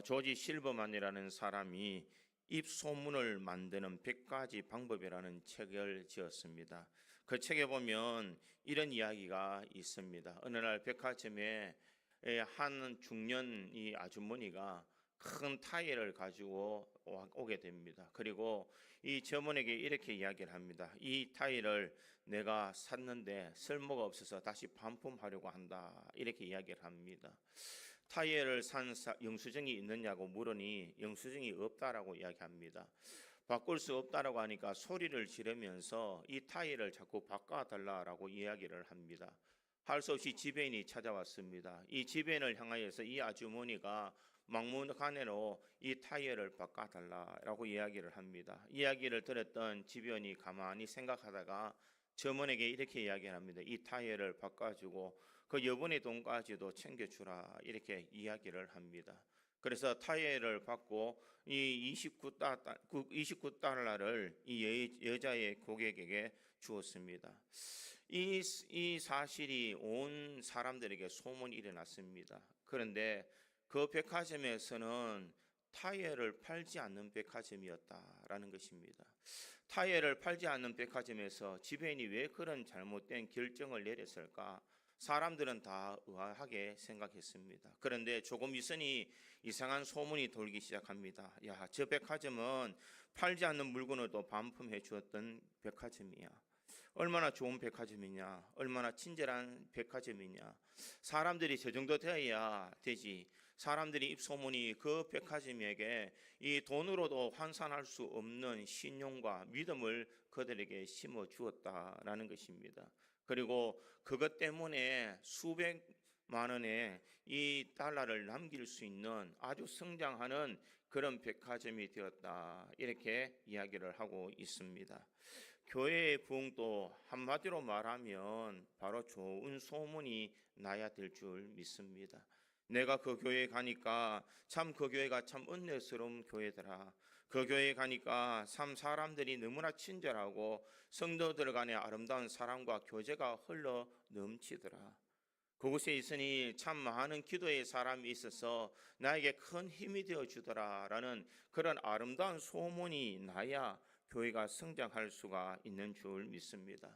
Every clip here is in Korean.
조지 실버만이라는 사람이 입소문을 만드는 100가지 방법이라는 책을 지었습니다. 그 책에 보면 이런 이야기가 있습니다. 어느 날 백화점에 한 중년 이 아주머니가 큰 타일을 가지고 오게 됩니다. 그리고 이 점원에게 이렇게 이야기를 합니다. 이 타일을 내가 샀는데 쓸모가 없어서 다시 반품하려고 한다. 이렇게 이야기를 합니다. 타일을 산 영수증이 있느냐고 물으니 영수증이 없다라고 이야기합니다. 바꿀 수 없다라고 하니까 소리를 지르면서 이 타일을 자꾸 바꿔달라라고 이야기를 합니다. 할 수 없이 지배인이 찾아왔습니다. 이 지배인을 향하여서 이 아주머니가 막무가내로 이 타이어를 바꿔달라라고 이야기를 합니다. 이야기를 들었던 지배인이 가만히 생각하다가 점원에게 이렇게 이야기를 합니다. 이 타이어를 바꿔주고 그 여분의 돈까지도 챙겨주라 이렇게 이야기를 합니다. 그래서 타이어를 받고 이 29달러를 이 여자의 고객에게 주었습니다. 이 사실이 온 사람들에게 소문이 일어났습니다. 그런데 그 백화점에서는 타이어를 팔지 않는 백화점이었다라는 것입니다. 타이어를 팔지 않는 백화점에서 지배인이 왜 그런 잘못된 결정을 내렸을까? 사람들은 다 의아하게 생각했습니다. 그런데 조금 있으니 이상한 소문이 돌기 시작합니다. 야, 저 백화점은 팔지 않는 물건을 반품해 주었던 백화점이야. 얼마나 좋은 백화점이냐, 얼마나 친절한 백화점이냐. 사람들이 저 정도 되어야 되지. 사람들이 입소문이 그 백화점에게 이 돈으로도 환산할 수 없는 신용과 믿음을 그들에게 심어 주었다라는 것입니다. 그리고 그것 때문에 수백만 원의 이 달러를 남길 수 있는 아주 성장하는 그런 백화점이 되었다. 이렇게 이야기를 하고 있습니다. 교회의 부흥도 한마디로 말하면 바로 좋은 소문이 나야 될 줄 믿습니다. 내가 그 교회에 가니까 참 그 교회가 참 은혜스러운 교회더라. 그 교회에 가니까 참 사람들이 너무나 친절하고 성도들 간의 아름다운 사랑과 교제가 흘러 넘치더라. 그곳에 있으니 참 많은 기도의 사람이 있어서 나에게 큰 힘이 되어 주더라 라는 그런 아름다운 소문이 나야 교회가 성장할 수가 있는 줄 믿습니다.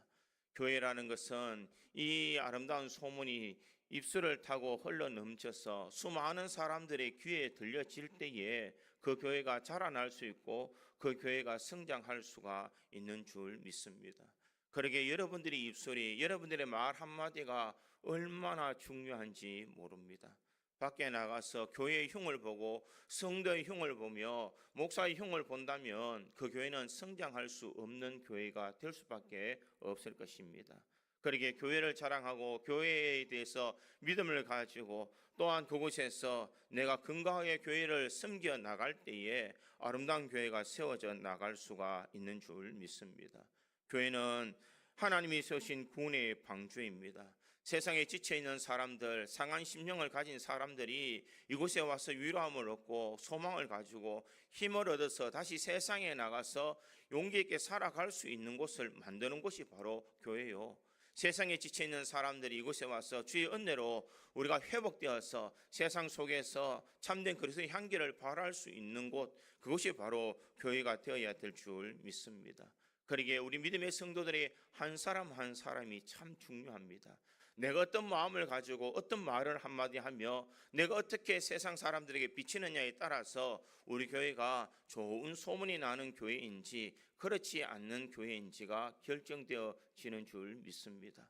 교회라는 것은 이 아름다운 소문이 입술을 타고 흘러 넘쳐서 수많은 사람들의 귀에 들려질 때에 그 교회가 자라날 수 있고 그 교회가 성장할 수가 있는 줄 믿습니다. 그러게 여러분들의 입술이, 여러분들의 말 한마디가 얼마나 중요한지 모릅니다. 밖에 나가서 교회의 흉을 보고 성도의 흉을 보며 목사의 흉을 본다면 그 교회는 성장할 수 없는 교회가 될 수밖에 없을 것입니다. 그러게 교회를 자랑하고 교회에 대해서 믿음을 가지고 또한 그곳에서 내가 건강하게 교회를 섬겨 나갈 때에 아름다운 교회가 세워져 나갈 수가 있는 줄 믿습니다. 교회는 하나님이 세우신 구원의 방주입니다. 세상에 지쳐있는 사람들, 상한 심령을 가진 사람들이 이곳에 와서 위로함을 얻고 소망을 가지고 힘을 얻어서 다시 세상에 나가서 용기 있게 살아갈 수 있는 곳을 만드는 곳이 바로 교회요. 세상에 지쳐있는 사람들이 이곳에 와서 주의 은혜로 우리가 회복되어서 세상 속에서 참된 그리스도의 향기를 발할 수 있는 곳, 그것이 바로 교회가 되어야 될 줄 믿습니다. 그러기에 우리 믿음의 성도들의 한 사람 한 사람이 참 중요합니다. 내가 어떤 마음을 가지고 어떤 말을 한마디 하며 내가 어떻게 세상 사람들에게 비치느냐에 따라서 우리 교회가 좋은 소문이 나는 교회인지 그렇지 않는 교회인지가 결정되어지는 줄 믿습니다.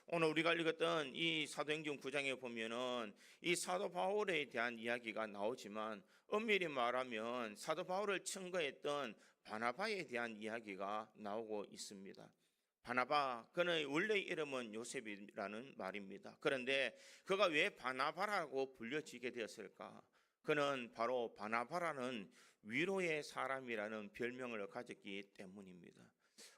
오늘 우리가 읽었던 이 사도행전 9장에 보면은 이 사도 바울에 대한 이야기가 나오지만 엄밀히 말하면 사도 바울을 증거했던 바나바에 대한 이야기가 나오고 있습니다. 바나바, 그는 원래 이름은 요셉이라는 말입니다. 그런데 그가 왜 바나바라고 불려지게 되었을까? 그는 바로 바나바라는 위로의 사람이라는 별명을 가졌기 때문입니다.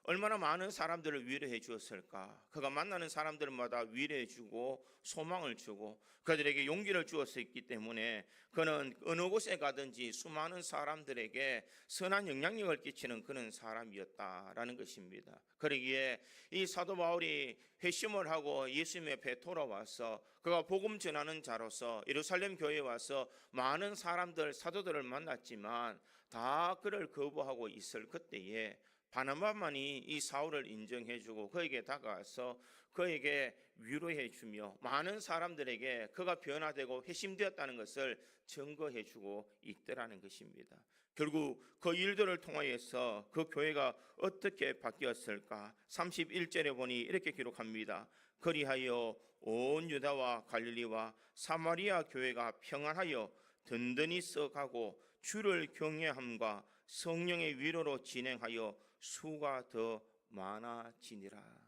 얼마나 많은 사람들을 위로해 주었을까. 그가 만나는 사람들마다 위로해 주고 소망을 주고 그들에게 용기를 주었기 때문에 그는 어느 곳에 가든지 수많은 사람들에게 선한 영향력을 끼치는 그런 사람이었다라는 것입니다. 그러기에 이 사도 바울이 회심을 하고 예수님 앞에 돌아와서 그가 복음 전하는 자로서 예루살렘 교회에 와서 많은 사람들 사도들을 만났지만 다 그를 거부하고 있을 그때에 바나바만이 이 사울을 인정해주고 그에게 다가와서 그에게 위로해주며 많은 사람들에게 그가 변화되고 회심되었다는 것을 증거해주고 있더라는 것입니다. 결국 그 일들을 통하여서 그 교회가 어떻게 바뀌었을까? 31절에 보니 이렇게 기록합니다. 그리하여 온 유다와 갈릴리와 사마리아 교회가 평안하여 든든히 써가고 주를 경외함과 성령의 위로로 진행하여 수가 더 많아지니라.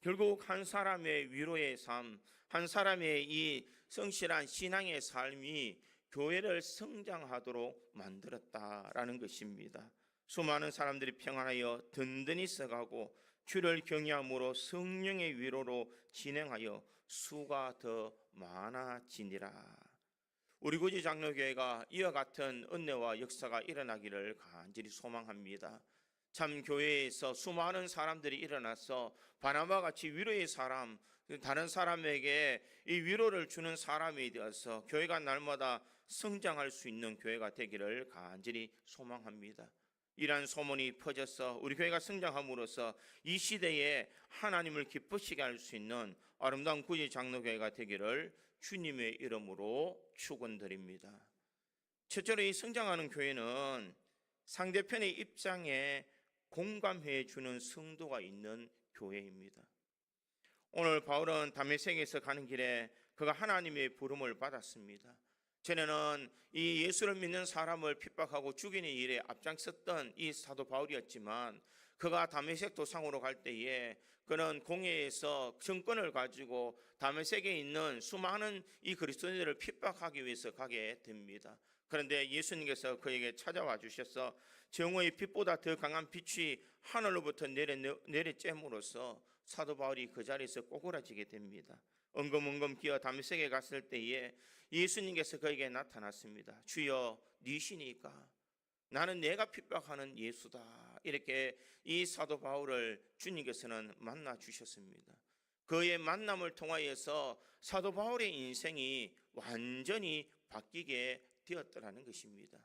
결국 한 사람의 위로의 삶, 한 사람의 이 성실한 신앙의 삶이 교회를 성장하도록 만들었다라는 것입니다. 수많은 사람들이 평안하여 든든히 써가고 주를 경외함으로 성령의 위로로 진행하여 수가 더 많아지니라. 우리 구지 장로교회가 이와 같은 은혜와 역사가 일어나기를 간절히 소망합니다. 참 교회에서 수많은 사람들이 일어나서 바나바 같이 위로의 사람, 다른 사람에게 이 위로를 주는 사람이 되어서 교회가 날마다 성장할 수 있는 교회가 되기를 간절히 소망합니다. 이러한 소문이 퍼져서 우리 교회가 성장함으로써 이 시대에 하나님을 기쁘시게 할 수 있는 아름다운 구지 장로교회가 되기를 주님의 이름으로 축원드립니다. 첫째로 이 성장하는 교회는 상대편의 입장에 공감해 주는 성도가 있는 교회입니다. 오늘 바울은 다메섹에서 가는 길에 그가 하나님의 부름을 받았습니다. 전에는 이 예수를 믿는 사람을 핍박하고 죽이는 일에 앞장섰던 이 사도 바울이었지만 그가 다메섹 도상으로 갈 때에 그는 공회에서 정권을 가지고 다메섹에 있는 수많은 이 그리스도인들을 핍박하기 위해서 가게 됩니다. 그런데 예수님께서 그에게 찾아와 주셔서 정오의 빛보다 더 강한 빛이 하늘로부터 내려쬐므로써 사도 바울이 그 자리에서 꼬꾸라지게 됩니다. 엉금엉금 기어 다메섹에 갔을 때에 예수님께서 그에게 나타났습니다. 주여, 니시니까? 나는 내가 핍박하는 예수다. 이렇게 이 사도 바울을 주님께서는 만나 주셨습니다. 그의 만남을 통하여서 사도 바울의 인생이 완전히 바뀌게 되었더라는 것입니다.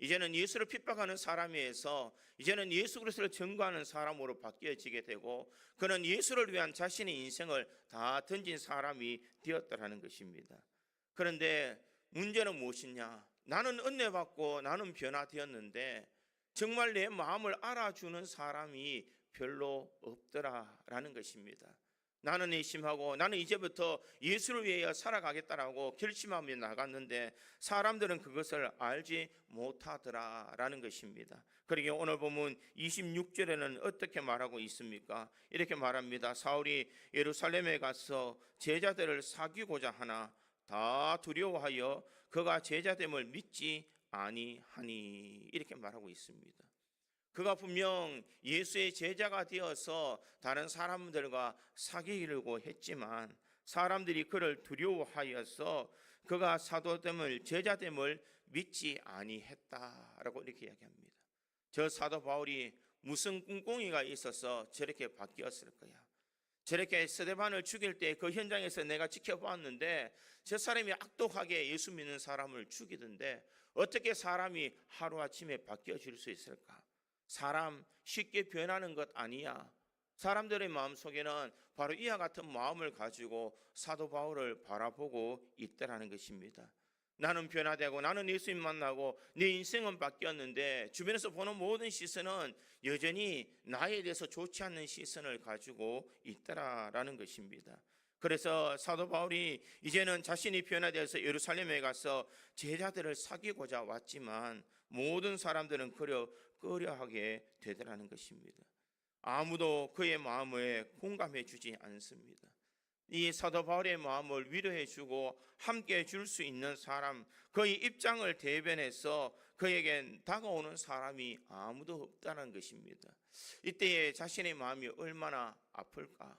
이제는 예수를 핍박하는 사람에서 이제는 예수 그리스도를 증거하는 사람으로 바뀌어지게 되고 그는 예수를 위한 자신의 인생을 다 던진 사람이 되었더라는 것입니다. 그런데 문제는 무엇이냐? 나는 은혜 받고 나는 변화되었는데 정말 내 마음을 알아주는 사람이 별로 없더라라는 것입니다. 나는 의심하고 나는 이제부터 예수를 위하여 살아가겠다라고 결심하며 나갔는데 사람들은 그것을 알지 못하더라라는 것입니다. 그러기에 오늘 보면 26절에는 어떻게 말하고 있습니까? 이렇게 말합니다. 사울이 예루살렘에 가서 제자들을 사귀고자 하나 다 두려워하여 그가 제자됨을 믿지 아니하니, 이렇게 말하고 있습니다. 그가 분명 예수의 제자가 되어서 다른 사람들과 사귀려고 했지만 사람들이 그를 두려워하여서 그가 사도됨을 제자됨을 믿지 아니했다라고 이렇게 이야기합니다. 저 사도 바울이 무슨 꿍꿍이가 있어서 저렇게 바뀌었을 거야. 저렇게 스데반을 죽일 때 그 현장에서 내가 지켜봤는데 저 사람이 악독하게 예수 믿는 사람을 죽이던데 어떻게 사람이 하루아침에 바뀌어질 수 있을까? 사람 쉽게 변하는 것 아니야. 사람들의 마음속에는 바로 이와 같은 마음을 가지고 사도 바울을 바라보고 있다라는 것입니다. 나는 변화되고 나는 예수님 만나고 내 인생은 바뀌었는데 주변에서 보는 모든 시선은 여전히 나에 대해서 좋지 않는 시선을 가지고 있다라는 것입니다. 그래서 사도 바울이 이제는 자신이 변화되어서 예루살렘에 가서 제자들을 사귀고자 왔지만 모든 사람들은 꺼려하게 되더라는 것입니다. 아무도 그의 마음에 공감해 주지 않습니다. 이 사도 바울의 마음을 위로해 주고 함께 줄 수 있는 사람, 그의 입장을 대변해서 그에게 다가오는 사람이 아무도 없다는 것입니다. 이때에 자신의 마음이 얼마나 아플까?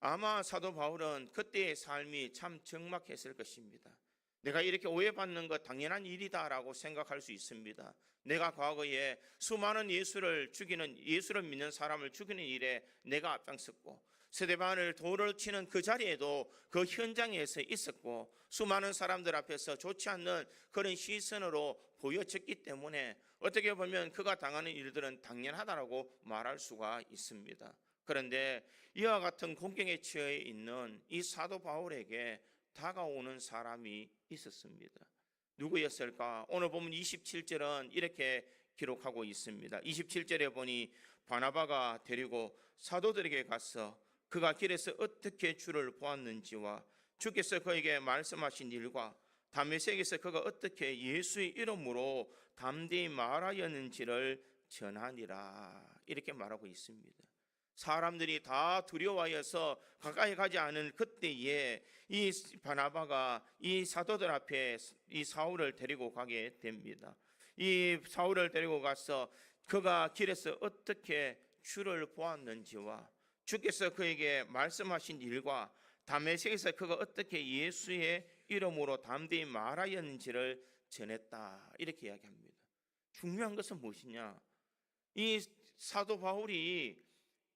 아마 사도 바울은 그때의 삶이 참 적막했을 것입니다. 내가 이렇게 오해받는 것 당연한 일이다라고 생각할 수 있습니다. 내가 과거에 수많은 예수를 믿는 사람을 죽이는 일에 내가 앞장섰고, 스데반을 돌을 치는 그 자리에도 그 현장에서 있었고, 수많은 사람들 앞에서 좋지 않는 그런 시선으로 보여졌기 때문에 어떻게 보면 그가 당하는 일들은 당연하다라고 말할 수가 있습니다. 그런데 이와 같은 공경에 처해 있는 이 사도 바울에게 다가오는 사람이 있었습니다. 누구였을까? 오늘 보면 27절은 이렇게 기록하고 있습니다. 27절에 보니 바나바가 데리고 사도들에게 가서 그가 길에서 어떻게 주를 보았는지와 주께서 그에게 말씀하신 일과 다메섹에서 그가 어떻게 예수의 이름으로 담대히 말하였는지를 전하니라, 이렇게 말하고 있습니다. 사람들이 다 두려워하여서 가까이 가지 않은 그때에 이 바나바가 이 사도들 앞에 이 사울을 데리고 가게 됩니다. 이 사울을 데리고 가서 그가 길에서 어떻게 주를 보았는지와 주께서 그에게 말씀하신 일과 다메섹에서 그가 어떻게 예수의 이름으로 담대히 말하였는지를 전했다, 이렇게 이야기합니다. 중요한 것은 무엇이냐? 이 사도 바울이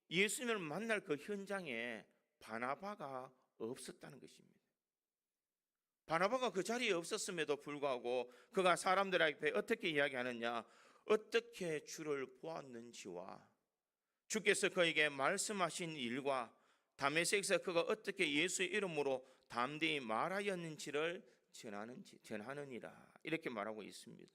예수님을 만날 그 현장에 바나바가 없었다는 것입니다. 바나바가 그 자리에 없었음에도 불구하고 그가 사람들 앞에 어떻게 이야기하느냐? 어떻게 주를 보았는지와 주께서 그에게 말씀하신 일과 다메섹에서 그가 어떻게 예수의 이름으로 담대히 말하였는지를 전하느니라, 이렇게 말하고 있습니다.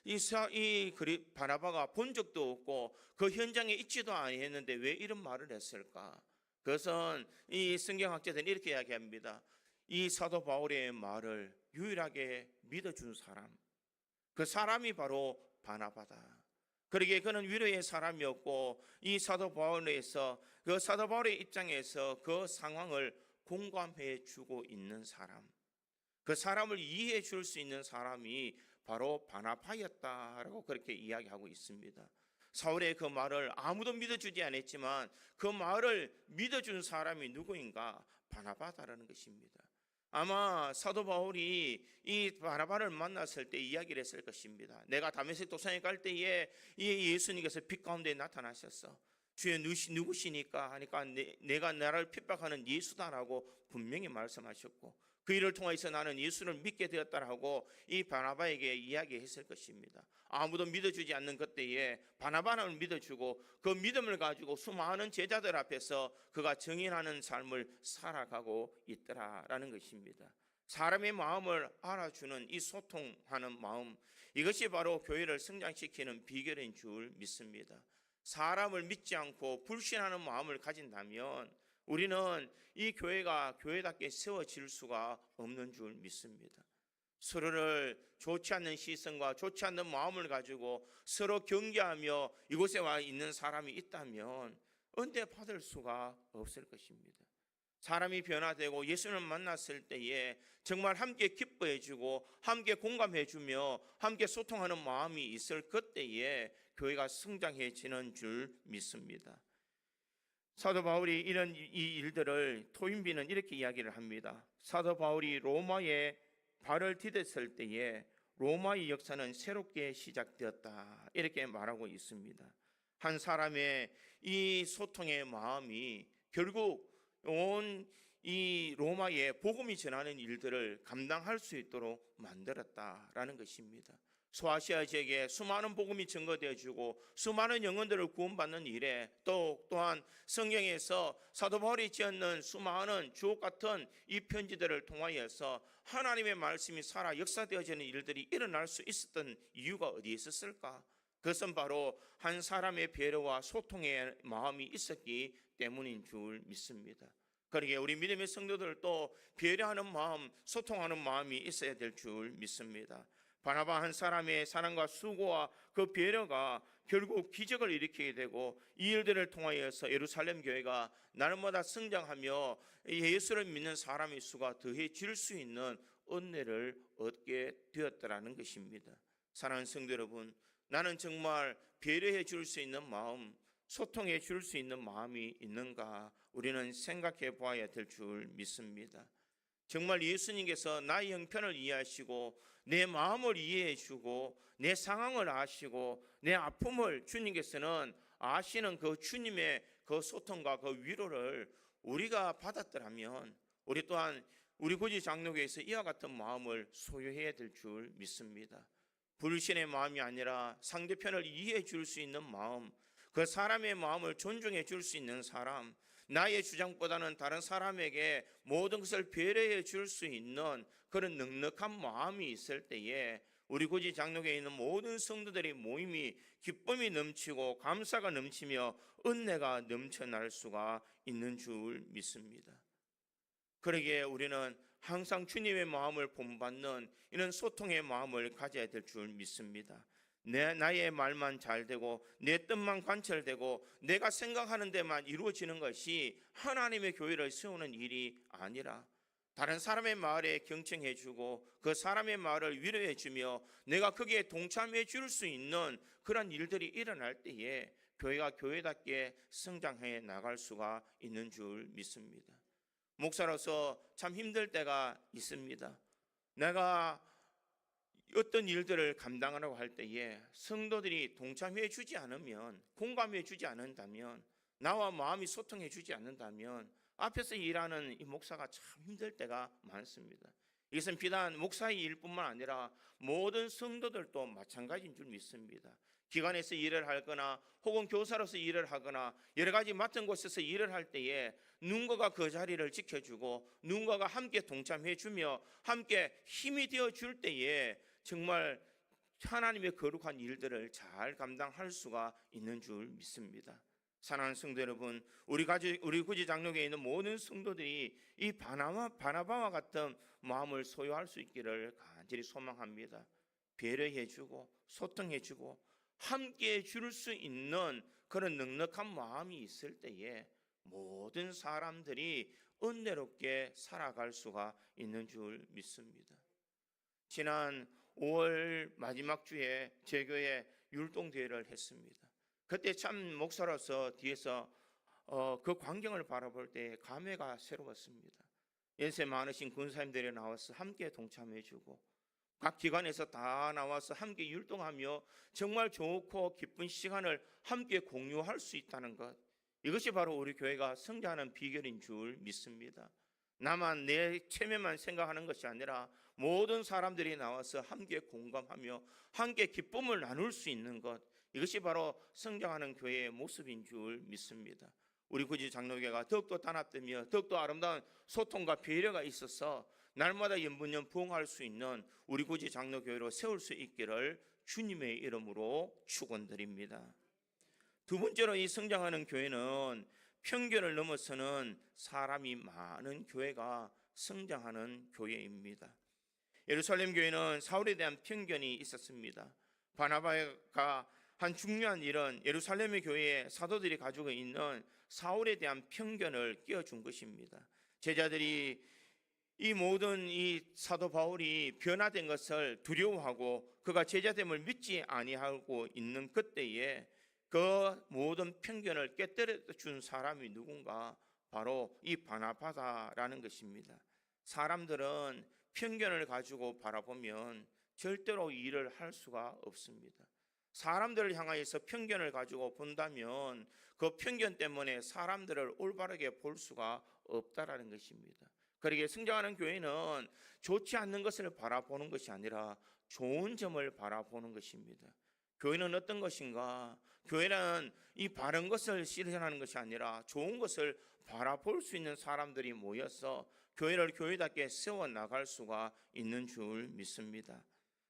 이 바나바가 본 적도 없고 그 현장에 있지도 아니했는데 왜 이런 말을 했을까? 그것은 이 성경학자들은 이렇게 이야기합니다. 이 사도 바울의 말을 유일하게 믿어준 사람, 그 사람이 바로 바나바다. 그러기에 그는 위로의 사람이었고 이 사도 바울에서 그 사도 바울의 입장에서 그 상황을 공감해 주고 있는 사람, 그 사람을 이해해 줄 수 있는 사람이 바로 바나바였다라고 그렇게 이야기하고 있습니다. 사울의 그 말을 아무도 믿어주지 않았지만 그 말을 믿어준 사람이 누구인가? 바나바다라는 것입니다. 아마 사도 바울이 이 바나바를 만났을 때 이야기를 했을 것입니다. 내가 다메섹 도상에 갈 때에 이 예수님께서 빛 가운데 나타나셨어. 주여 누구시니까 하니까 내가 나를 핍박하는 예수다라고 분명히 말씀하셨고, 그 일을 통해서 나는 예수를 믿게 되었다라고 이 바나바에게 이야기했을 것입니다. 아무도 믿어주지 않는 그때에 바나바를 믿어주고 그 믿음을 가지고 수많은 제자들 앞에서 그가 증인하는 삶을 살아가고 있더라라는 것입니다. 사람의 마음을 알아주는 이 소통하는 마음, 이것이 바로 교회를 성장시키는 비결인 줄 믿습니다. 사람을 믿지 않고 불신하는 마음을 가진다면 우리는 이 교회가 교회답게 세워질 수가 없는 줄 믿습니다. 서로를 좋지 않는 시선과 좋지 않는 마음을 가지고 서로 경계하며 이곳에 와 있는 사람이 있다면 은혜 받을 수가 없을 것입니다. 사람이 변화되고 예수님을 만났을 때에 정말 함께 기뻐해주고 함께 공감해주며 함께 소통하는 마음이 있을 그때에 교회가 성장해지는 줄 믿습니다. 사도 바울이 이런 이 일들을 토인비는 이렇게 이야기를 합니다. 사도 바울이 로마에 발을 디뎠을 때에 로마의 역사는 새롭게 시작되었다, 이렇게 말하고 있습니다. 한 사람의 이 소통의 마음이 결국 온 이 로마에 복음이 전하는 일들을 감당할 수 있도록 만들었다라는 것입니다. 소아시아 지역에 수많은 복음이 증거되어지고 수많은 영혼들을 구원받는 일에 또한 성경에서 사도 바울이 지었는 수많은 주옥 같은 이 편지들을 통하여서 하나님의 말씀이 살아 역사되어지는 일들이 일어날 수 있었던 이유가 어디에 있었을까? 그것은 바로 한 사람의 배려와 소통의 마음이 있었기 때문인 줄 믿습니다. 그러기에 우리 믿음의 성도들도 배려하는 마음, 소통하는 마음이 있어야 될 줄 믿습니다. 바나바 한 사람의 사랑과 수고와 그 배려가 결국 기적을 일으키게 되고 이 일들을 통하여서 예루살렘 교회가 날마다 성장하며 예수를 믿는 사람의 수가 더해질 수 있는 은혜를 얻게 되었다라는 것입니다. 사랑하는 성도 여러분, 나는 정말 배려해 줄 수 있는 마음, 소통해 줄 수 있는 마음이 있는가 우리는 생각해 보아야 될 줄 믿습니다. 정말 예수님께서 나의 형편을 이해하시고 내 마음을 이해해 주고 내 상황을 아시고 내 아픔을 주님께서는 아시는 그 주님의 그 소통과 그 위로를 우리가 받았더라면 우리 또한 우리 구지 장로교에서 이와 같은 마음을 소유해야 될 줄 믿습니다. 불신의 마음이 아니라 상대편을 이해해 줄 수 있는 마음, 그 사람의 마음을 존중해 줄 수 있는 사람, 나의 주장보다는 다른 사람에게 모든 것을 배려해 줄 수 있는 그런 넉넉한 마음이 있을 때에 우리 구지 장로교에 있는 모든 성도들의 모임이 기쁨이 넘치고 감사가 넘치며 은혜가 넘쳐날 수가 있는 줄 믿습니다. 그러기에 우리는 항상 주님의 마음을 본받는 이런 소통의 마음을 가져야 될 줄 믿습니다. 나의 말만 잘 되고 내 뜻만 관철되고 내가 생각하는 데만 이루어지는 것이 하나님의 교회를 세우는 일이 아니라 다른 사람의 말에 경청해주고 그 사람의 말을 위로해주며 내가 거기에 동참해 줄 수 있는 그런 일들이 일어날 때에 교회가 교회답게 성장해 나갈 수가 있는 줄 믿습니다. 목사로서 참 힘들 때가 있습니다. 내가 어떤 일들을 감당하려고 할 때에 성도들이 동참해 주지 않으면, 공감해 주지 않는다면, 나와 마음이 소통해 주지 않는다면 앞에서 일하는 이 목사가 참 힘들 때가 많습니다. 이것은 비단 목사의 일뿐만 아니라 모든 성도들도 마찬가지인 줄 믿습니다. 기관에서 일을 하거나 혹은 교사로서 일을 하거나 여러 가지 맡은 곳에서 일을 할 때에 누군가가 그 자리를 지켜주고 누군가가 함께 동참해주며 함께 힘이 되어줄 때에 정말 하나님의 거룩한 일들을 잘 감당할 수가 있는 줄 믿습니다. 사랑하는 성도 여러분, 우리 구지 장로교에 있는 모든 성도들이 이 바나바와 같은 마음을 소유할 수 있기를 간절히 소망합니다. 배려해주고 소통해주고 함께 줄 수 있는 그런 넉넉한 마음이 있을 때에 모든 사람들이 은혜롭게 살아갈 수가 있는 줄 믿습니다. 지난 5월 마지막 주에 제 교회 율동대회를 했습니다. 그때 참 목사로서 뒤에서 그 광경을 바라볼 때 감회가 새로웠습니다. 연세 많으신 군사님들이 나와서 함께 동참해주고 각 기관에서 다 나와서 함께 율동하며 정말 좋고 기쁜 시간을 함께 공유할 수 있다는 것, 이것이 바로 우리 교회가 성장하는 비결인 줄 믿습니다. 나만 내 체면만 생각하는 것이 아니라 모든 사람들이 나와서 함께 공감하며 함께 기쁨을 나눌 수 있는 것, 이것이 바로 성장하는 교회의 모습인 줄 믿습니다. 우리 구지 장로교회가 더욱더 단합되며 더욱더 아름다운 소통과 배려가 있어서 날마다 연분연 부흥할 수 있는 우리 구지 장로교회로 세울 수 있기를 주님의 이름으로 축원드립니다. 두 번째로 이 성장하는 교회는 편견을 넘어서는 사람이 많은 교회가 성장하는 교회입니다. 예루살렘 교회는 사울에 대한 편견이 있었습니다. 바나바가 한 중요한 일은 예루살렘의 교회에 사도들이 가지고 있는 사울에 대한 편견을 끼워준 것입니다. 제자들이 이 모든 이 사도 바울이 변화된 것을 두려워하고 그가 제자됨을 믿지 아니하고 있는 그때에 그 모든 편견을 깨뜨려 준 사람이 누군가, 바로 이 바나바다라는 것입니다. 사람들은 편견을 가지고 바라보면 절대로 일을 할 수가 없습니다. 사람들을 향하여서 편견을 가지고 본다면 그 편견 때문에 사람들을 올바르게 볼 수가 없다라는 것입니다. 그러기에 성장하는 교회는 좋지 않는 것을 바라보는 것이 아니라 좋은 점을 바라보는 것입니다. 교회는 어떤 것인가? 교회는 이 바른 것을 실현하는 것이 아니라 좋은 것을 바라볼 수 있는 사람들이 모여서 교회를 교회답게 세워나갈 수가 있는 줄 믿습니다.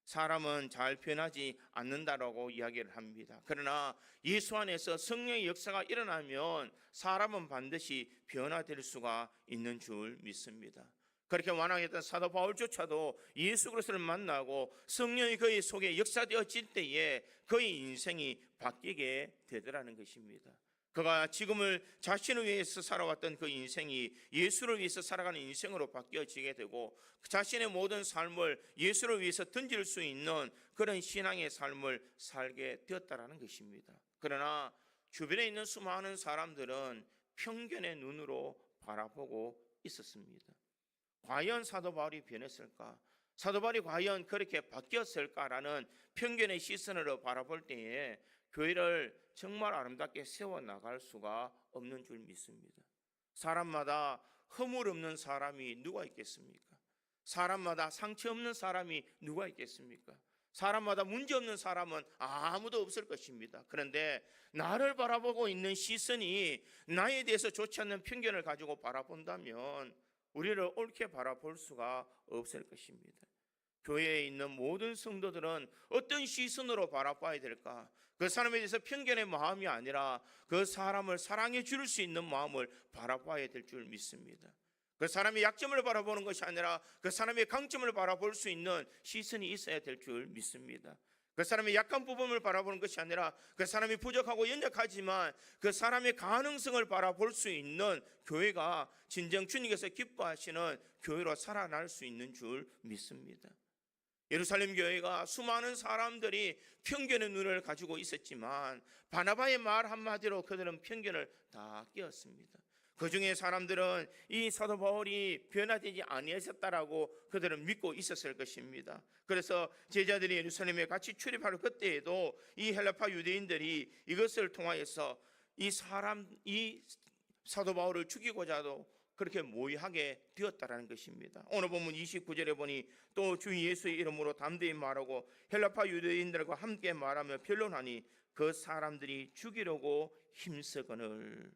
사람은 잘 변하지 않는다라고 이야기를 합니다. 그러나 예수 안에서 성령의 역사가 일어나면 사람은 반드시 변화될 수가 있는 줄 믿습니다. 그렇게 완악했던 사도 바울조차도 예수 그리스도를 만나고 성령이 그의 속에 역사되어질 때에 그의 인생이 바뀌게 되더라는 것입니다. 그가 지금을 자신을 위해서 살아왔던 그 인생이 예수를 위해서 살아가는 인생으로 바뀌어지게 되고 자신의 모든 삶을 예수를 위해서 던질 수 있는 그런 신앙의 삶을 살게 되었다라는 것입니다. 그러나 주변에 있는 수많은 사람들은 편견의 눈으로 바라보고 있었습니다. 과연 사도 바울이 변했을까? 사도 바울이 과연 그렇게 바뀌었을까라는 편견의 시선으로 바라볼 때에 교회를 정말 아름답게 세워나갈 수가 없는 줄 믿습니다. 사람마다 허물 없는 사람이 누가 있겠습니까? 사람마다 상처 없는 사람이 누가 있겠습니까? 사람마다 문제 없는 사람은 아무도 없을 것입니다. 그런데 나를 바라보고 있는 시선이 나에 대해서 좋지 않는 편견을 가지고 바라본다면 우리를 옳게 바라볼 수가 없을 것입니다. 교회에 있는 모든 성도들은 어떤 시선으로 바라봐야 될까? 그 사람에 대해서 편견의 마음이 아니라 그 사람을 사랑해 줄 수 있는 마음을 바라봐야 될 줄 믿습니다. 그 사람의 약점을 바라보는 것이 아니라 그 사람의 강점을 바라볼 수 있는 시선이 있어야 될 줄 믿습니다. 그 사람의 약한 부분을 바라보는 것이 아니라 그 사람이 부족하고 연약하지만 그 사람의 가능성을 바라볼 수 있는 교회가 진정 주님께서 기뻐하시는 교회로 살아날 수 있는 줄 믿습니다. 예루살렘 교회가 수많은 사람들이 편견의 눈을 가지고 있었지만 바나바의 말 한마디로 그들은 편견을 다 깨었습니다. 그 중에 사람들은 이 사도 바울이 변화되지 아니하셨다라고 그들은 믿고 있었을 것입니다. 그래서 제자들이 예루살렘에 같이 출입할 그때에도 이 헬라파 유대인들이 이것을 통하여서 이 사도 바울을 죽이고자도 그렇게 모의하게 되었다라는 것입니다. 오늘 본문 29절에 보니 또 주 예수의 이름으로 담대히 말하고 헬라파 유대인들과 함께 말하며 변론하니 그 사람들이 죽이려고 힘쓰거늘.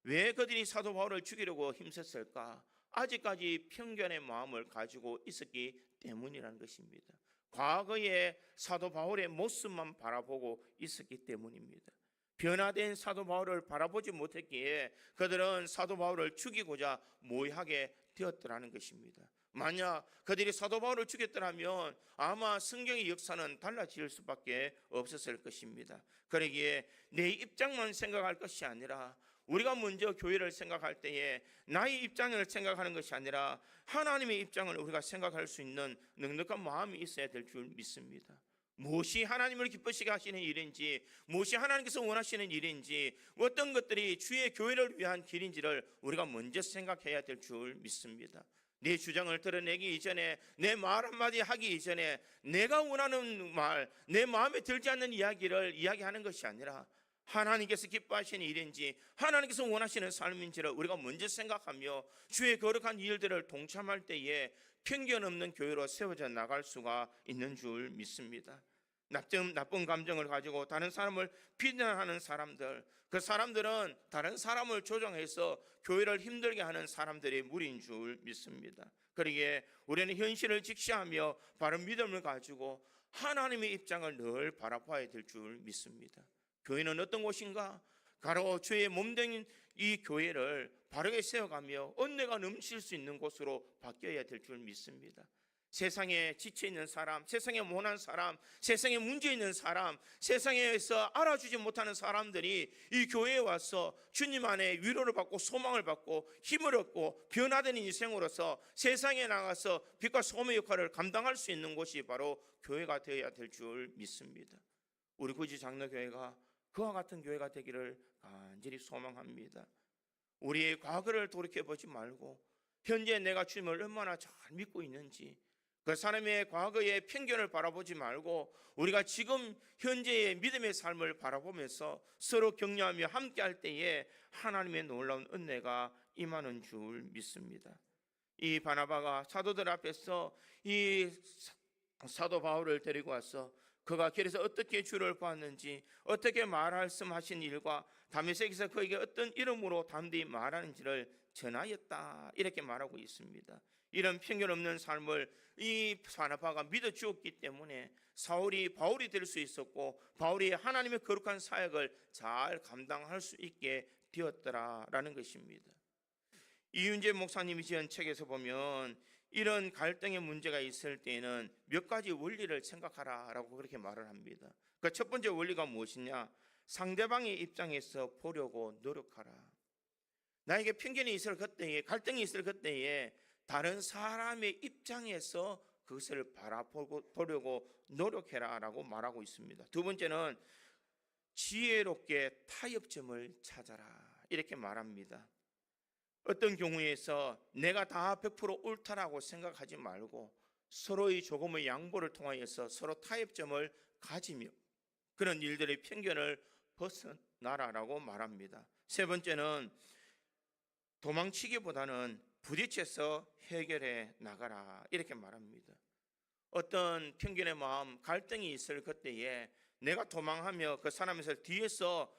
왜 그들이 사도 바울을 죽이려고 힘썼을까? 아직까지 편견의 마음을 가지고 있었기 때문이라는 것입니다. 과거의 사도 바울의 모습만 바라보고 있었기 때문입니다. 변화된 사도 바울을 바라보지 못했기에 그들은 사도 바울을 죽이고자 모의하게 되었더라는 것입니다. 만약 그들이 사도 바울을 죽였더라면 아마 성경의 역사는 달라질 수밖에 없었을 것입니다. 그러기에 내 입장만 생각할 것이 아니라 우리가 먼저 교회를 생각할 때에 나의 입장을 생각하는 것이 아니라 하나님의 입장을 우리가 생각할 수 있는 넉넉한 마음이 있어야 될 줄 믿습니다. 무엇이 하나님을 기쁘시게 하시는 일인지, 무엇이 하나님께서 원하시는 일인지, 어떤 것들이 주의 교회를 위한 길인지를 우리가 먼저 생각해야 될 줄 믿습니다. 내 주장을 드러내기 이전에, 내 말 한마디 하기 이전에 내가 원하는 말, 내 마음에 들지 않는 이야기를 이야기하는 것이 아니라 하나님께서 기뻐하시는 일인지 하나님께서 원하시는 삶인지를 우리가 먼저 생각하며 주의 거룩한 일들을 동참할 때에 편견 없는 교회로 세워져 나갈 수가 있는 줄 믿습니다. 나쁜 감정을 가지고 다른 사람을 비난하는 사람들, 그 사람들은 다른 사람을 조종해서 교회를 힘들게 하는 사람들의 무리인 줄 믿습니다. 그러기에 우리는 현실을 직시하며 바른 믿음을 가지고 하나님의 입장을 늘 바라봐야 될 줄 믿습니다. 교회는 어떤 곳인가? 바로 주의 몸된 이 교회를 바르게 세워가며 은혜가 넘칠 수 있는 곳으로 바뀌어야 될 줄 믿습니다. 세상에 지쳐있는 사람, 세상에 못난 사람, 세상에 문제 있는 사람, 세상에서 알아주지 못하는 사람들이 이 교회에 와서 주님 안에 위로를 받고 소망을 받고 힘을 얻고 변화된 인생으로서 세상에 나가서 빛과 소금의 역할을 감당할 수 있는 곳이 바로 교회가 되어야 될 줄 믿습니다. 우리 구지 장로교회가 그와 같은 교회가 되기를 간절히 소망합니다. 우리의 과거를 돌이켜보지 말고 현재 내가 주님을 얼마나 잘 믿고 있는지, 그 사람의 과거의 편견을 바라보지 말고 우리가 지금 현재의 믿음의 삶을 바라보면서 서로 격려하며 함께할 때에 하나님의 놀라운 은혜가 임하는 줄 믿습니다. 이 바나바가 사도들 앞에서 이 사도 바울을 데리고 와서 그가 길에서 어떻게 주를 보았는지, 어떻게 말씀하신 일과 다메섹에서 그에게 어떤 이름으로 담대히 말하는지를 전하였다, 이렇게 말하고 있습니다. 이런 편견 없는 삶을 이 바나바가 믿어 주었기 때문에 사울이 바울이 될 수 있었고 바울이 하나님의 거룩한 사역을 잘 감당할 수 있게 되었더라라는 것입니다. 이윤재 목사님이 지은 책에서 보면 이런 갈등의 문제가 있을 때에는 몇 가지 원리를 생각하라라고 그렇게 말을 합니다. 그 첫 번째 원리가 무엇이냐? 상대방의 입장에서 보려고 노력하라. 나에게 편견이 있을 그때에, 갈등이 있을 그때에 다른 사람의 입장에서 그것을 바라보려고 노력해라라고 말하고 있습니다. 두 번째는 지혜롭게 타협점을 찾아라 이렇게 말합니다. 어떤 경우에서 내가 다 100% 옳다라고 생각하지 말고 서로의 조금의 양보를 통하여서 서로 타협점을 가지며 그런 일들의 편견을 벗어나라라고 말합니다. 세 번째는 도망치기보다는 부딪혀서 해결해 나가라 이렇게 말합니다. 어떤 편견의 마음, 갈등이 있을 그때에 내가 도망하며 그 사람에서 뒤에서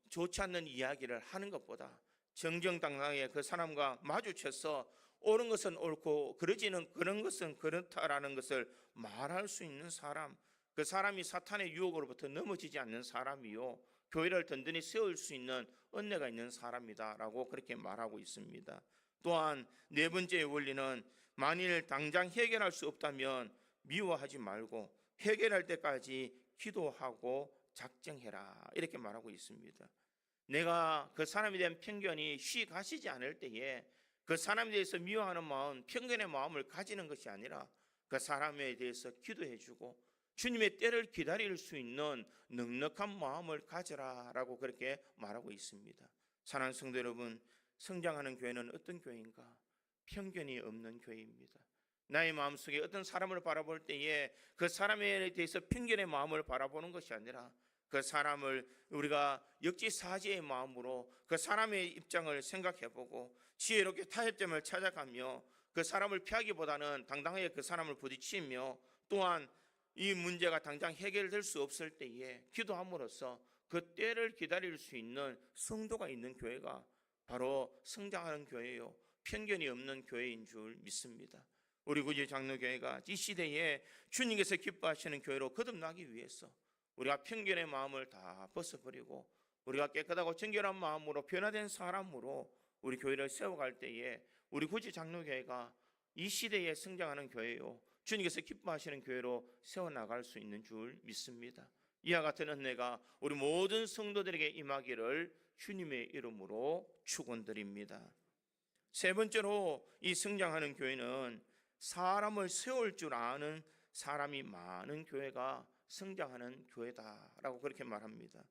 좋지 않는 이야기를 하는 것보다 정정당당하게 그 사람과 마주쳐서 옳은 것은 옳고 그런 것은 그렇다라는 것을 말할 수 있는 사람, 그 사람이 사탄의 유혹으로부터 넘어지지 않는 사람이요 교회를 든든히 세울 수 있는 은혜가 있는 사람이다라고 그렇게 말하고 있습니다. 또한 네 번째의 원리는 만일 당장 해결할 수 없다면 미워하지 말고 해결할 때까지 기도하고 작정해라 이렇게 말하고 있습니다. 내가 그 사람에 대한 편견이 쉬 가시지 않을 때에 그 사람에 대해서 미워하는 마음, 편견의 마음을 가지는 것이 아니라 그 사람에 대해서 기도해주고 주님의 때를 기다릴 수 있는 넉넉한 마음을 가져라라고 그렇게 말하고 있습니다. 사랑하는 성도 여러분, 성장하는 교회는 어떤 교회인가? 편견이 없는 교회입니다. 나의 마음속에 어떤 사람을 바라볼 때에 그 사람에 대해서 편견의 마음을 바라보는 것이 아니라 그 사람을 우리가 역지사지의 마음으로 그 사람의 입장을 생각해보고 지혜롭게 타협점을 찾아가며 그 사람을 피하기보다는 당당하게 그 사람을 부딪히며 또한 이 문제가 당장 해결될 수 없을 때에 기도함으로써 그 때를 기다릴 수 있는 성도가 있는 교회가 바로 성장하는 교회요 편견이 없는 교회인 줄 믿습니다. 우리 구주 장로교회가 이 시대에 주님께서 기뻐하시는 교회로 거듭나기 위해서 우리가 편견의 마음을 다 벗어버리고 우리가 깨끗하고 정결한 마음으로 변화된 사람으로 우리 교회를 세워갈 때에 우리 구주 장로교회가 이 시대에 성장하는 교회요 주님께서 기뻐하시는 교회로 세워나갈 수 있는 줄 믿습니다. 이와 같은 은혜가 우리 모든 성도들에게 임하기를 주님의 이름으로 축원드립니다. 세 번째로 이 성장하는 교회는 사람을 세울 줄 아는 사람이 많은 교회가 성장하는 교회다라고 그렇게 말합니다.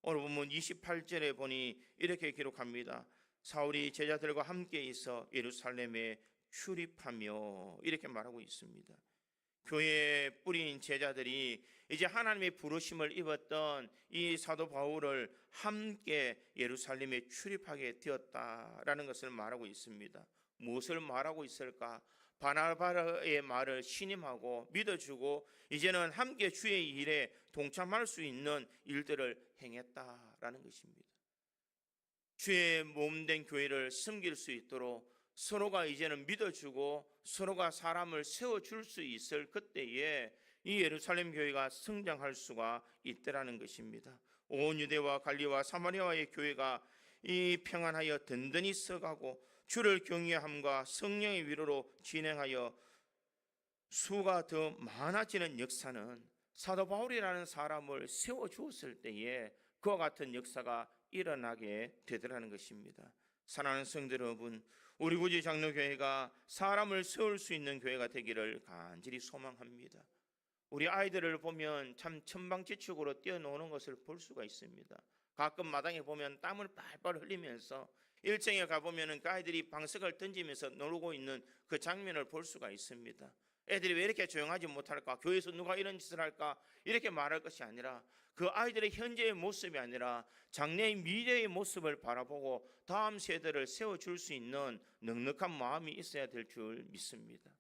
오늘 본문 28절에 보니 이렇게 기록합니다. 사울이 제자들과 함께 있어 예루살렘에 출입하며 이렇게 말하고 있습니다. 교회에 뿌린 제자들이 이제 하나님의 부르심을 입었던 이 사도 바울을 함께 예루살렘에 출입하게 되었다라는 것을 말하고 있습니다. 무엇을 말하고 있을까? 바나바의 말을 신임하고 믿어주고 이제는 함께 주의 일에 동참할 수 있는 일들을 행했다라는 것입니다. 주의 몸된 교회를 섬길 수 있도록 서로가 이제는 믿어주고 서로가 사람을 세워줄 수 있을 그때에 이 예루살렘 교회가 성장할 수가 있더라는 것입니다. 온 유대와 갈리와 사마리아의 교회가 이 평안하여 든든히 서가고 주를 경외함과 성령의 위로로 진행하여 수가 더 많아지는 역사는 사도 바울이라는 사람을 세워주었을 때에 그와 같은 역사가 일어나게 되더라는 것입니다. 사랑하는 성도 여러분, 우리 구주 장로교회가 사람을 세울 수 있는 교회가 되기를 간절히 소망합니다. 우리 아이들을 보면 참 천방지축으로 뛰어노는 것을 볼 수가 있습니다. 가끔 마당에 보면 땀을 빨빨 흘리면서 1층에 가보면 그 아이들이 방석을 던지면서 놀고 있는 그 장면을 볼 수가 있습니다. 애들이 왜 이렇게 조용하지 못할까? 교회에서 누가 이런 짓을 할까? 이렇게 말할 것이 아니라 그 아이들의 현재의 모습이 아니라 장래의 미래의 모습을 바라보고 다음 세대를 세워줄 수 있는 넉넉한 마음이 있어야 될 줄 믿습니다.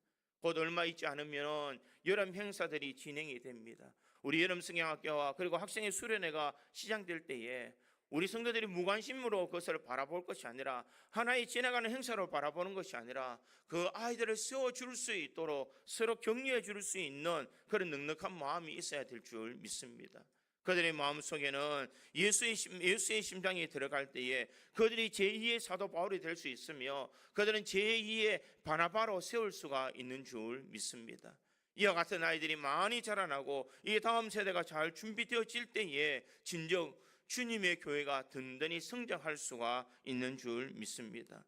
곧 얼마 있지 않으면 여름 행사들이 진행이 됩니다. 우리 여름 성경학교와 그리고 학생의 수련회가 시작될 때에 우리 성도들이 무관심으로 그것을 바라볼 것이 아니라 하나의 지나가는 행사로 바라보는 것이 아니라 그 아이들을 세워줄 수 있도록 서로 격려해 줄 수 있는 그런 넉넉한 마음이 있어야 될 줄 믿습니다. 그들의 마음속에는 예수의 심장이 들어갈 때에 그들이 제2의 사도 바울이 될 수 있으며 그들은 제2의 바나바로 세울 수가 있는 줄 믿습니다. 이와 같은 아이들이 많이 자라나고 이 다음 세대가 잘 준비되어질 때에 진정 주님의 교회가 든든히 성장할 수가 있는 줄 믿습니다.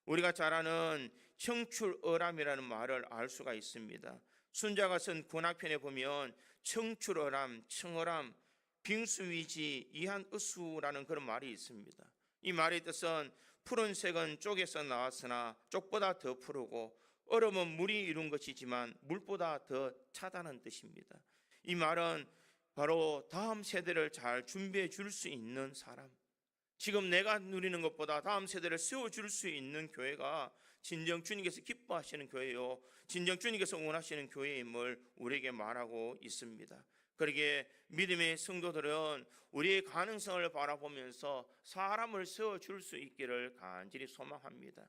우리가 잘 아는 청출어람이라는 말을 알 수가 있습니다. 순자가 쓴 군학편에 보면 청출어람, 청어람, 빙수위지 이한의수라는 그런 말이 있습니다. 이 말의 뜻은 푸른색은 쪽에서 나왔으나 쪽보다 더 푸르고 얼음은 물이 이룬 것이지만 물보다 더 차다는 뜻입니다. 이 말은 바로 다음 세대를 잘 준비해 줄 수 있는 사람, 지금 내가 누리는 것보다 다음 세대를 세워줄 수 있는 교회가 진정 주님께서 기뻐하시는 교회요, 진정 주님께서 원하시는 교회임을 우리에게 말하고 있습니다. 그러기에 믿음의 성도들은 우리의 가능성을 바라보면서 사람을 세워줄 수 있기를 간절히 소망합니다.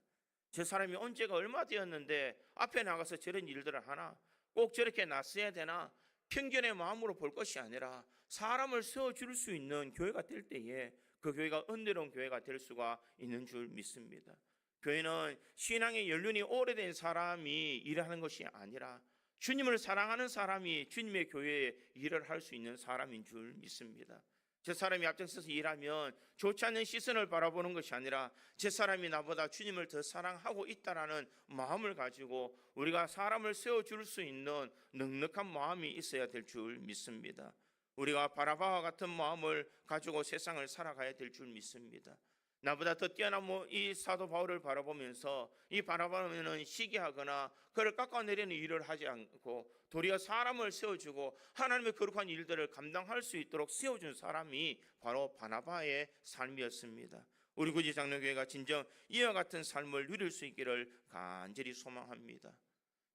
저 사람이 언제가 얼마 되었는데 앞에 나가서 저런 일들을 하나, 꼭 저렇게 낯서야 되나, 편견의 마음으로 볼 것이 아니라 사람을 세워줄 수 있는 교회가 될 때에 그 교회가 은혜로운 교회가 될 수가 있는 줄 믿습니다. 교회는 신앙의 연륜이 오래된 사람이 일하는 것이 아니라 주님을 사랑하는 사람이 주님의 교회에 일을 할 수 있는 사람인 줄 믿습니다. 저 사람이 앞장서서 일하면 좋지 않는 시선을 바라보는 것이 아니라 저 사람이 나보다 주님을 더 사랑하고 있다라는 마음을 가지고 우리가 사람을 세워줄 수 있는 넉넉한 마음이 있어야 될 줄 믿습니다. 우리가 바나바와 같은 마음을 가지고 세상을 살아가야 될 줄 믿습니다. 나보다 더 뛰어난 이 사도 바울을 바라보면서 이 바나바는 시기하거나 그를 깎아내리는 일을 하지 않고 도리어 사람을 세워주고 하나님의 거룩한 일들을 감당할 수 있도록 세워준 사람이 바로 바나바의 삶이었습니다. 우리 구지 장로교회가 진정 이와 같은 삶을 누릴 수 있기를 간절히 소망합니다.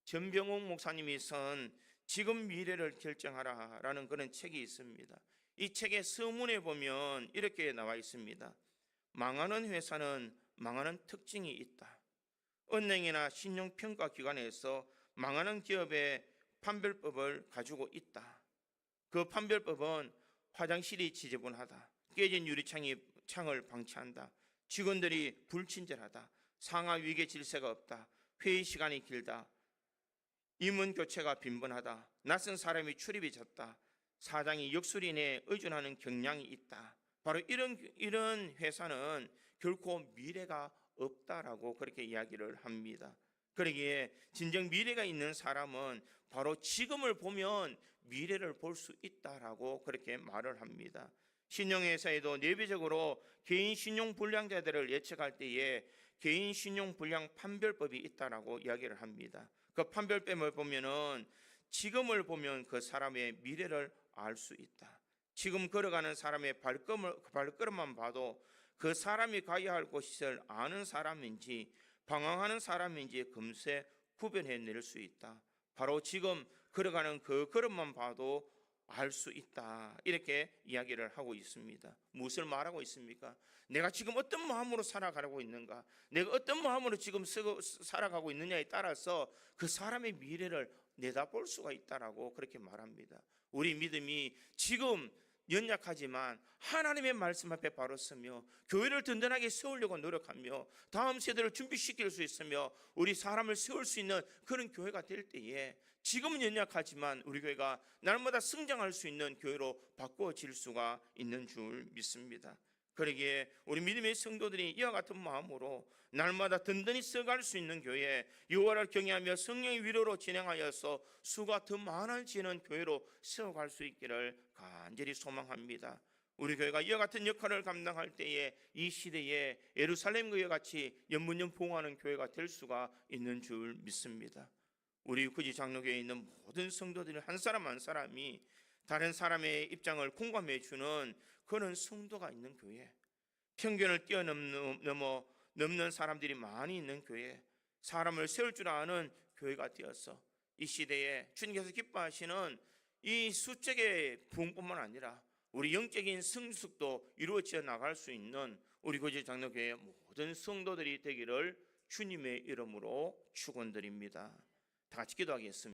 전병옥 목사님이 쓴 지금 미래를 결정하라라는 그런 책이 있습니다. 이 책의 서문에 보면 이렇게 나와 있습니다. 망하는 회사는 망하는 특징이 있다. 은행이나 신용평가기관에서 망하는 기업의 판별법을 가지고 있다. 그 판별법은 화장실이 지저분하다, 깨진 유리창을 방치한다, 직원들이 불친절하다, 상하 위계 질서가 없다, 회의 시간이 길다, 임원 교체가 빈번하다, 낯선 사람이 출입이 잦다, 사장이 역술인에 의존하는 경향이 있다. 바로 이런 회사는 결코 미래가 없다라고 그렇게 이야기를 합니다. 그러기에 진정 미래가 있는 사람은 바로 지금을 보면 미래를 볼 수 있다라고 그렇게 말을 합니다. 신용회사에도 내부적으로 개인 신용 불량자들을 예측할 때에 개인 신용 불량 판별법이 있다라고 이야기를 합니다. 그 판별법을 보면은 지금을 보면 그 사람의 미래를 알 수 있다. 지금 걸어가는 사람의 발걸음만 봐도 그 사람이 가야 할 곳을 아는 사람인지 방황하는 사람인지 금세 구별해낼 수 있다. 바로 지금 걸어가는 그 걸음만 봐도 알 수 있다. 이렇게 이야기를 하고 있습니다. 무엇을 말하고 있습니까? 내가 지금 어떤 마음으로 살아가고 있는가, 내가 어떤 마음으로 지금 살아가고 있느냐에 따라서 그 사람의 미래를 내다볼 수가 있다라고 그렇게 말합니다. 우리 믿음이 지금 연약하지만 하나님의 말씀 앞에 바로 서며 교회를 든든하게 세우려고 노력하며 다음 세대를 준비시킬 수 있으며 우리 사람을 세울 수 있는 그런 교회가 될 때에 지금은 연약하지만 우리 교회가 날마다 성장할 수 있는 교회로 바꾸어질 수가 있는 줄 믿습니다. 그러기에 우리 믿음의 성도들이 이와 같은 마음으로 날마다 든든히 써갈 수 있는 교회, 여호와를 경외하며 성령의 위로로 진행하여서 수가 더 많아지는 교회로 세워갈 수 있기를 간절히 소망합니다. 우리 교회가 이와 같은 역할을 감당할 때에 이 시대에 예루살렘 교회 같이 연문연 부흥하는 교회가 될 수가 있는 줄 믿습니다. 우리 구지 장로교회에 있는 모든 성도들 한 사람 한 사람이 다른 사람의 입장을 공감해 주는 그런 성도가 있는 교회, 편견을 뛰어넘는 사람들이 많이 있는 교회, 사람을 세울 줄 아는 교회가 되어서 이 시대에 주님께서 기뻐하시는 이 수적의 부흥뿐만 아니라 우리 영적인 성숙도 이루어져 나갈 수 있는 우리 구지 장로교회의 모든 성도들이 되기를 주님의 이름으로 축원드립니다. 다 같이 기도하겠습니다.